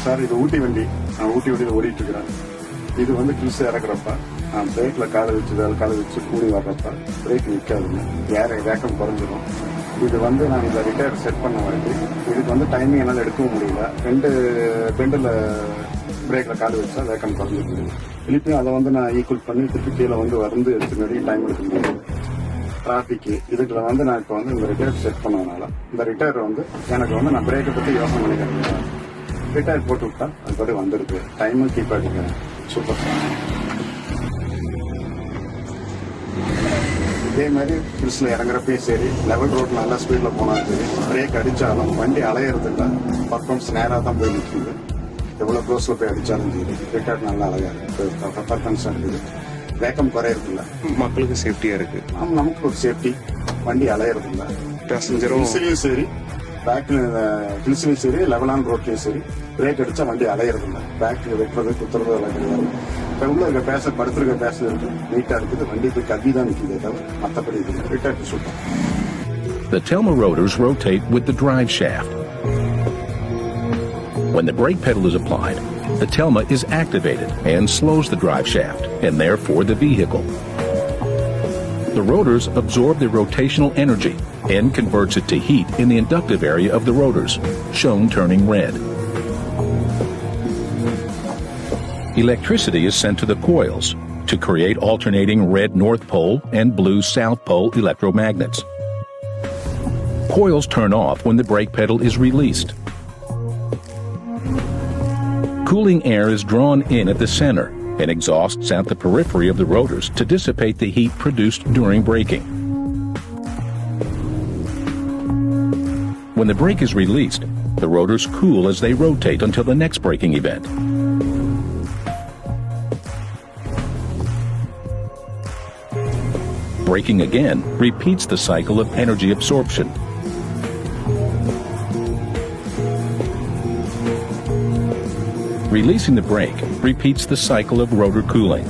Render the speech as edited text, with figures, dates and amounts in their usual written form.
Sir இது ஊட்டி வண்டி, நான் ஊட்டி வண்டியில் ஓடிட்டு இருக்கிறேன். இது வந்து கில்ஸ் இறக்குறப்ப நான் பிரேக்ல காலை வச்சு கூடி வர்றப்ப பிரேக் நிற்காதுங்க, வேக்கம் குறைஞ்சிடும். இது வந்து நான் இந்த ரிட்டையர் செட் பண்ண வண்டி. இதுக்கு வந்து டைமிங் என்னால் எடுக்கவும் முடியல. 2 பெண்டில் பிரேக்ல கால் வச்சா வேக்கம் குறைஞ்சிருக்கு. திருப்பியும் அதை வந்து நான் ஈக்குவல் பண்ணி திருப்பி கீழே வந்து எடுத்து நிறைய டைம் எடுக்க முடியாது. டிராஃபிக்கு இதுக்குள்ள வந்து நான் இப்போ வந்து இந்த ரிட்டையர் செட் பண்ணதுனால இந்த ரிட்டையர் வந்து எனக்கு வந்து நான் பிரேக்கை பற்றி யோசனை பண்ணிக்கிறேன். ரிட்டையர் போட்டு விட்டா அது படி வந்துருக்கு, டைமும் கீப் ஆகிக்கிறேன். Super sir. இதே மாதிரி ஹில்ஸில் இறங்குறப்பையும் சரி, லெவல் ரோட் நல்லா ஸ்பீடில் போனாலும் சரி, பிரேக் அடித்தாலும் வண்டி அலையிறதுல பர்ஃபார்மன்ஸ் நேராக தான் போய் நிற்குது. எவ்வளோ க்ளோஸில் போய் அடித்தாலும் சரி, ரிட்டையர் நல்லா அழகாக இருக்குது, பர்ஃபார்மன்ஸாக இருக்குது. வேக்கம் குறையறதில்ல, மக்களுக்கு சேஃப்டியா இருக்கு. நமக்கு ஒரு சேஃப்டி, வண்டி அலையறதில்ல. பேசஞ்சரும் சரி, பேக்ல ஹில்ஸ்லயும் சரி, லெவலான ரோட்லயும் சரி, பிரேக் அடிச்சா வண்டி அலையறதில்ல. பேக் வெட்டுறது குத்துறது எல்லாம் கிடையாது. இப்போ உள்ள இருக்க படுத்திருக்க பேசஞ்சருக்கு நீட்டா இருக்குது. வண்டி போய் கவி தான் நிற்குதே தவிர மற்றபடி இது return super. The Telma rotors rotate with the drive shaft. When the brake pedal is applied, the Telma is activated and slows the drive shaft, and therefore the vehicle. The rotors absorb the rotational energy and converts it to heat in the inductive area of the rotors, shown turning red. Electricity is sent to the coils to create alternating red north pole and blue south pole electromagnets. Coils turn off when the brake pedal is released. Cooling air is drawn in at the center and exhausts out the periphery of the rotors to dissipate the heat produced during braking. When the brake is released, the rotors cool as they rotate until the next braking event. Braking again repeats the cycle of energy absorption. Releasing the brake repeats the cycle of rotor cooling.